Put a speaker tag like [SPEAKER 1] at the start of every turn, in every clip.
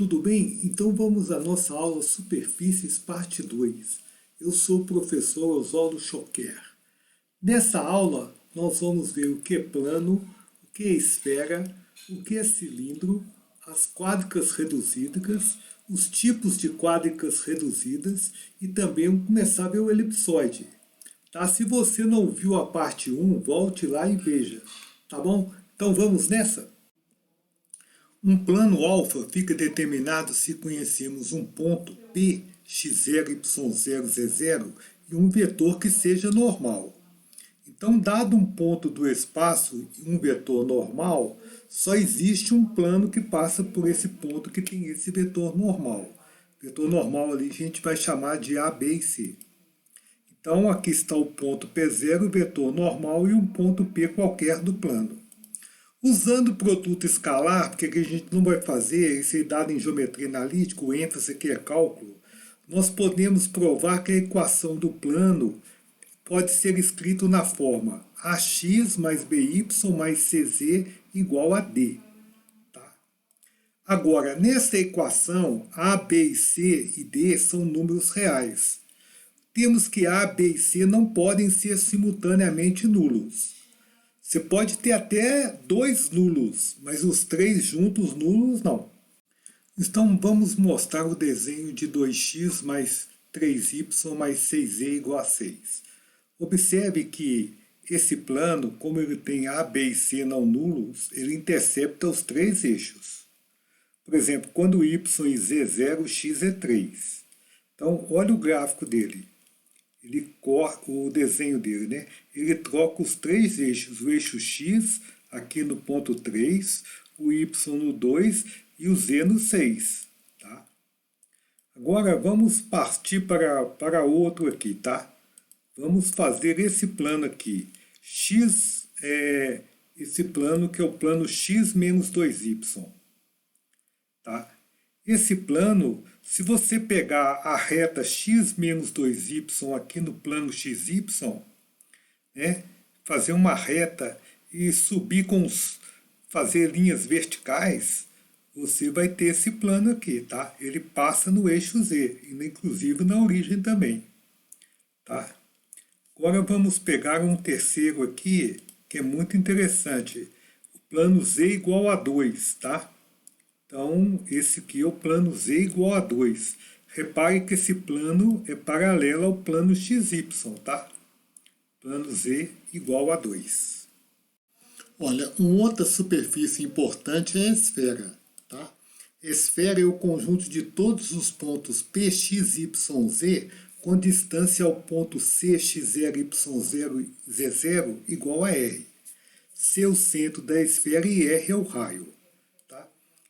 [SPEAKER 1] tudo bem? Então vamos à nossa aula Superfícies, parte 2. Eu sou o professor Oswaldo Schocker. Nessa aula, nós vamos ver o que é plano, o que é esfera, o que é cilindro, as quádricas reduzidas, os tipos de quádricas reduzidas e também começar a ver o elipsoide. Tá? Se você não viu a parte 1, volte lá e veja. Tá bom? Então vamos nessa? Um plano alfa fica determinado se conhecemos um ponto P, x0, y0, z0 e um vetor que seja normal. Então, dado um ponto do espaço e um vetor normal, só existe um plano que passa por esse ponto que tem esse vetor normal. Vetor normal ali a gente vai chamar de A, B e C. Então, aqui está o ponto P0, o vetor normal e um ponto P qualquer do plano. Usando o produto escalar, porque aqui a gente não vai fazer, esse dado em geometria analítica, o ênfase aqui é cálculo, nós podemos provar que a equação do plano pode ser escrita na forma ax mais by mais cz igual a d. Tá? Agora, nessa equação, a, b e c e d são números reais. Temos que a, b e c não podem ser simultaneamente nulos. Você pode ter até dois nulos, mas os três juntos nulos não. Então vamos mostrar o desenho de 2x mais 3y mais 6z igual a 6. Observe que esse plano, como ele tem A, B e C não nulos, ele intercepta os três eixos. Por exemplo, quando y e z é 0, x é 3. Então olha o gráfico dele. O desenho dele, né? Ele troca os três eixos, o eixo x aqui no ponto 3, o y no 2 e o z no 6. Tá? Agora vamos partir para outro aqui, tá? Vamos fazer esse plano aqui. X é esse plano que é o plano x menos 2y. Tá? Esse plano, se você pegar a reta x menos 2y aqui no plano xy, né, fazer uma reta e subir fazer linhas verticais, você vai ter esse plano aqui, tá? Ele passa no eixo z, inclusive na origem também. Tá? Agora vamos pegar um terceiro aqui, que é muito interessante. O plano z igual a 2, tá? Então, esse aqui é o plano z igual a 2. Repare que esse plano é paralelo ao plano xy, tá? Plano z igual a 2. Olha, uma outra superfície importante é a esfera, tá? Esfera é o conjunto de todos os pontos P, x, y, z com distância ao ponto C, x0, y0, z0 igual a r. C é o centro da esfera e r é o raio.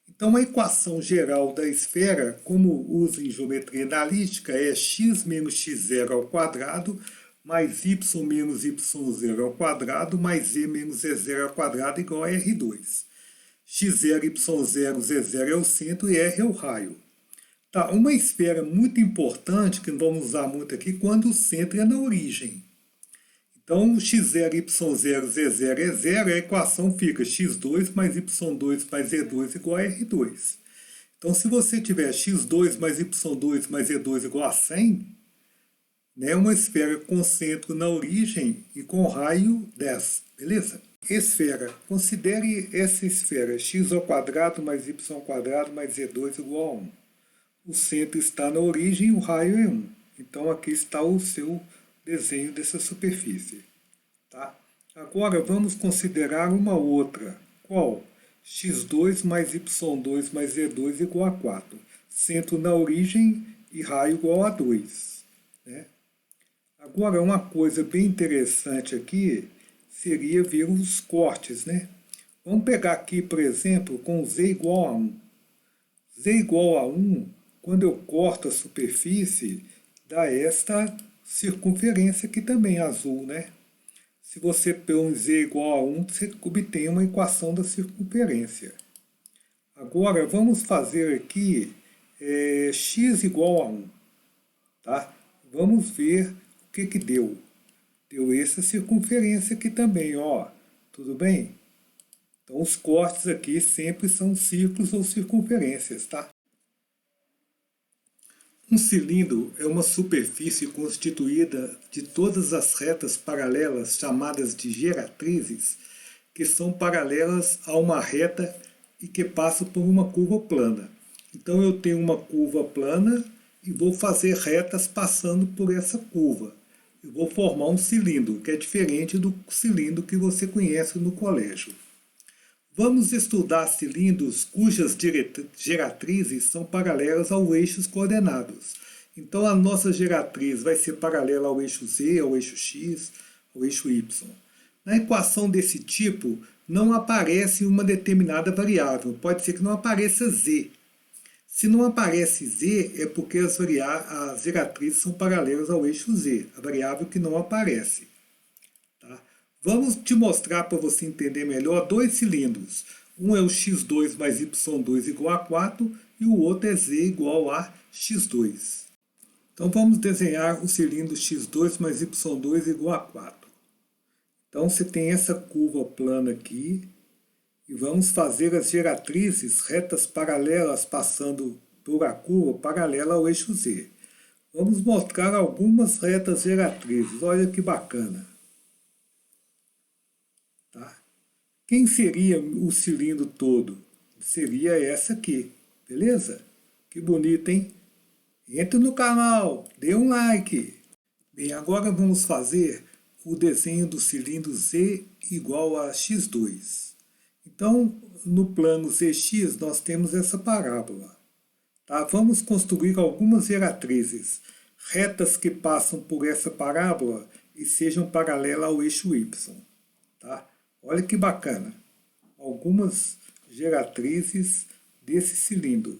[SPEAKER 1] Então, a equação geral da esfera, como usa em geometria analítica, é x menos x0 ao quadrado, mais y menos y0 ao quadrado, mais z menos z0 ao quadrado, igual a R2. x0, y0, z0 é o centro e r é o raio. Tá, uma esfera muito importante, que não vamos usar muito aqui, quando o centro é na origem. Então, x0, y0, z0 é 0, a equação fica x2 mais y2 mais z2 igual a r2. Então, se você tiver x2 mais y2 mais z2 igual a 100, né, uma esfera com centro na origem e com raio 10, beleza? Esfera. Considere essa esfera x ao quadrado mais y ao quadrado mais z2 igual a 1. O centro está na origem e o raio é 1. Então, aqui está o seu desenho dessa superfície. Tá? Agora vamos considerar uma outra. Qual? x2 mais y2 mais z2 igual a 4. Centro na origem e raio igual a 2. Né? Agora uma coisa bem interessante aqui seria ver os cortes. Né? Vamos pegar aqui, por exemplo, com z igual a 1. Z igual a 1, quando eu corto a superfície, dá esta circunferência aqui também, azul, né? Se você põe z igual a 1, você obtém uma equação da circunferência. Agora, vamos fazer aqui x igual a 1. Tá? Vamos ver o que deu. Deu essa circunferência aqui também, ó. Tudo bem? Então, os cortes aqui sempre são círculos ou circunferências, tá? Um cilindro é uma superfície constituída de todas as retas paralelas chamadas de geratrizes, que são paralelas a uma reta e que passam por uma curva plana. Então eu tenho uma curva plana e vou fazer retas passando por essa curva. Eu vou formar um cilindro, que é diferente do cilindro que você conhece no colégio. Vamos estudar cilindros cujas geratrizes são paralelas aos eixos coordenados. Então a nossa geratriz vai ser paralela ao eixo Z, ao eixo X, ao eixo Y. Na equação desse tipo, não aparece uma determinada variável. Pode ser que não apareça Z. Se não aparece Z, é porque as geratrizes são paralelas ao eixo Z, a variável que não aparece. Tá? Vamos te mostrar para você entender melhor dois cilindros. Um é o x2 mais y2 igual a 4 e o outro é z igual a x2. Então vamos desenhar o cilindro x2 mais y2 igual a 4. Então você tem essa curva plana aqui. E vamos fazer as geratrizes retas paralelas passando por a curva paralela ao eixo Z. Vamos mostrar algumas retas geratrizes. Olha que bacana. Tá? Quem seria o cilindro todo? Seria essa aqui. Beleza? Que bonito, hein? Entre no canal, dê um like. Bem, agora vamos fazer o desenho do cilindro Z igual a x2. Então, no plano ZX, nós temos essa parábola. Tá? Vamos construir algumas geratrizes, retas que passam por essa parábola e sejam paralelas ao eixo Y. Tá? Olha que bacana. Algumas geratrizes desse cilindro.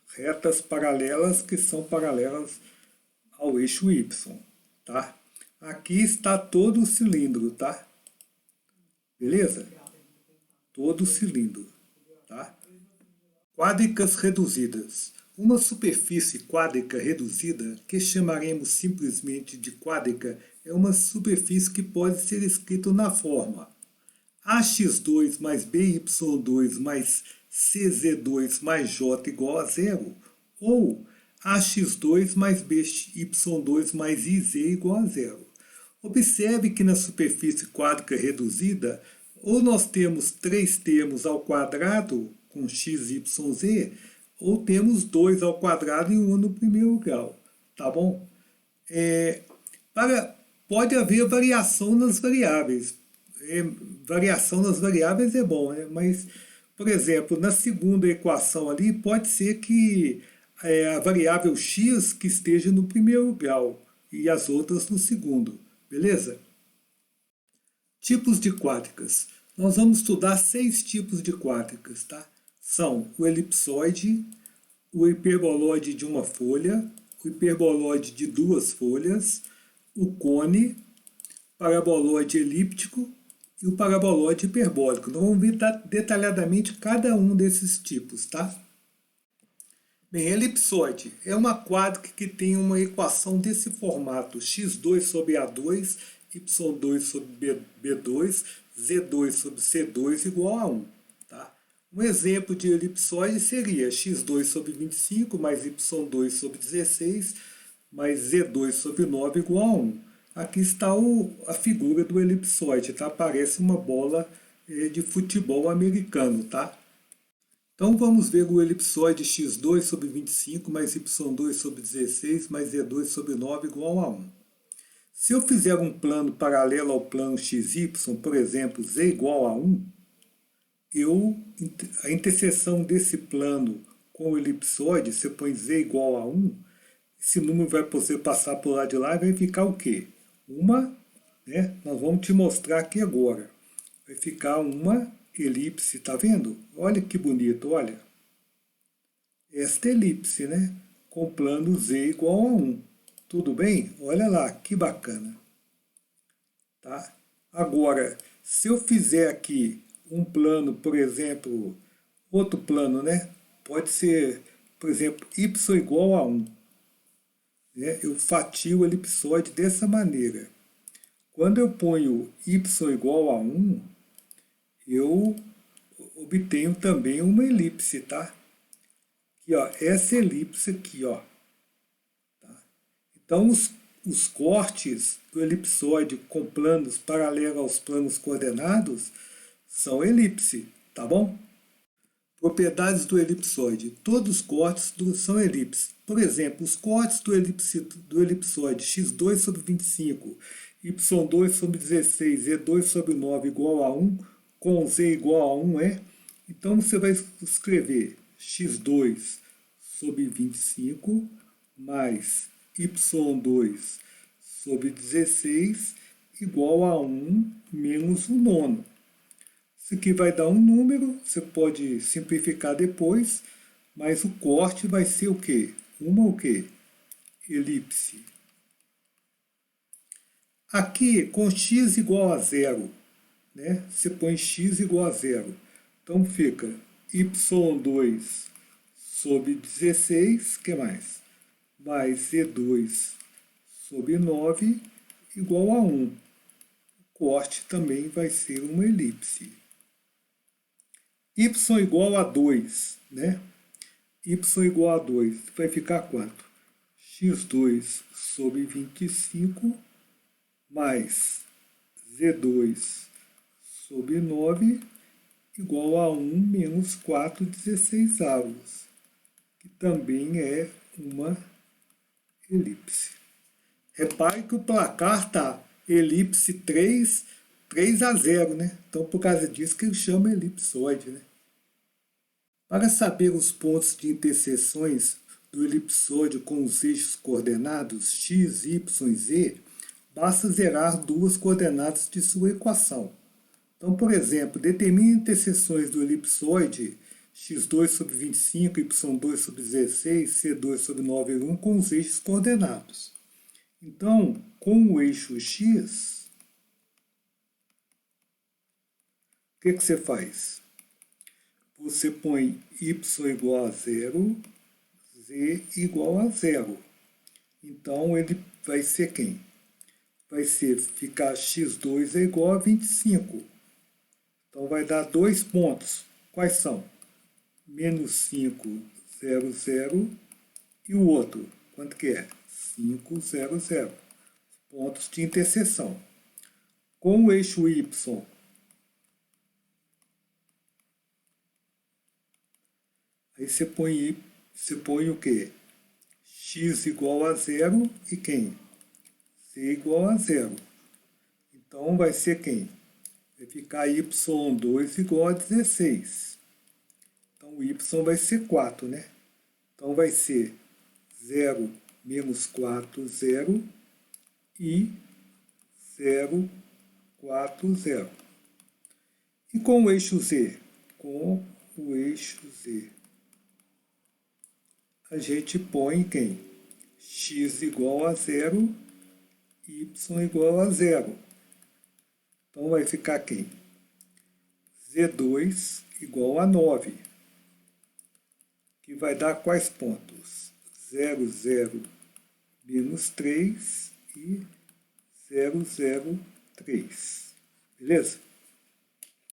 [SPEAKER 1] Retas paralelas que são paralelas ao eixo Y. Tá? Aqui está todo o cilindro. Tá? Beleza? Todo o cilindro. Tá? Quádricas reduzidas. Uma superfície quádrica reduzida, que chamaremos simplesmente de quádrica, é uma superfície que pode ser escrita na forma ax2 mais by2 mais cz2 mais j igual a zero, ou ax2 mais by2 mais iz igual a zero. Observe que na superfície quádrica reduzida, ou nós temos 3 termos ao quadrado com x, y, z, ou temos 2 ao quadrado e 1 no primeiro grau. Tá bom? Pode haver variação nas variáveis. Variação nas variáveis é bom, né? Mas, por exemplo, na segunda equação ali, pode ser que a variável x que esteja no primeiro grau e as outras no segundo. Beleza? Tipos de quádricas. Nós vamos estudar 6 tipos de quádricas, tá? São o elipsoide, o hiperboloide de uma folha, o hiperboloide de 2 folhas, o cone, paraboloide elíptico e o paraboloide hiperbólico. Nós vamos ver detalhadamente cada um desses tipos, tá? Bem, elipsoide é uma quádrica que tem uma equação desse formato: x2 sobre a2, y2 sobre b2, z2 sobre c2 igual a 1. Tá? Um exemplo de elipsoide seria x2 sobre 25 mais y2 sobre 16 mais z2 sobre 9 igual a 1. Aqui está a figura do elipsoide, tá? Parece uma bola de futebol americano, tá? Então vamos ver o elipsoide x2 sobre 25 mais y2 sobre 16 mais z2 sobre 9 igual a 1. Se eu fizer um plano paralelo ao plano XY, por exemplo, z igual a 1, a interseção desse plano com o elipsoide, você põe z igual a 1, esse número vai poder passar por lá de lá e vai ficar o quê? Nós vamos te mostrar aqui agora. Vai ficar uma elipse, tá vendo? Olha que bonito, olha. Esta elipse, né? Com plano z igual a 1. Tudo bem? Olha lá, que bacana. Tá? Agora, se eu fizer aqui um plano, por exemplo, outro plano, né? Pode ser, por exemplo, y igual a 1. Né? Eu fatio o elipsoide dessa maneira. Quando eu ponho y igual a 1, eu obtenho também uma elipse, tá? Aqui, ó, essa elipse aqui, ó. Então, os cortes do elipsoide com planos paralelos aos planos coordenados são elipse, tá bom? Propriedades do elipsoide. Todos os cortes são elipses. Por exemplo, os cortes do elipsoide x2 sobre 25, y2 sobre 16, e2 sobre 9 igual a 1, com z igual a 1 é. Então, você vai escrever x2 sobre 25 mais y2 sobre 16 igual a 1 menos o nono. Isso aqui vai dar um número, você pode simplificar depois, mas o corte vai ser o quê? Uma o quê? Elipse. Aqui, com x igual a zero, né? Você põe x igual a zero. Então fica y2 sobre 16, que mais? Mais z2 sobre 9 igual a 1. O corte também vai ser uma elipse. Y igual a 2, né? Y igual a 2, vai ficar quanto? x2 sobre 25 mais z2 sobre 9 igual a 1 menos 4 16avos, que também é uma elipse. Repare que o placar está elipse 3 a 0, né? Então, por causa disso que ele chama elipsoide, né? Para saber os pontos de interseções do elipsoide com os eixos coordenados x, y e z, basta zerar duas coordenadas de sua equação. Então, por exemplo, determine interseções do elipsoide x2 sobre 25, y2 sobre 16, c2 sobre 9 e 1 com os eixos coordenados. Então, com o eixo x, o que você faz? Você põe y igual a 0, z igual a 0. Então, ele vai ser quem? Vai ficar x2 é igual a 25. Então, vai dar 2 pontos. Quais são? Menos 5, 0, 0. E o outro, quanto que é? 5, 0, 0. Pontos de interseção. Com o eixo y, aí você põe o quê? X igual a 0 e quem? Z igual a 0. Então, vai ser quem? Vai ficar y2 igual a 16. Então, o y vai ser 4, né? Então, vai ser 0 menos 4, 0 e 0, 4, 0. E com o eixo z? Com o eixo z, a gente põe quem? X igual a 0, y igual a 0. Então, vai ficar quem? Z2 igual a 9. Que vai dar quais pontos? 0, 0, menos 3 e 0, 0, 3. Beleza?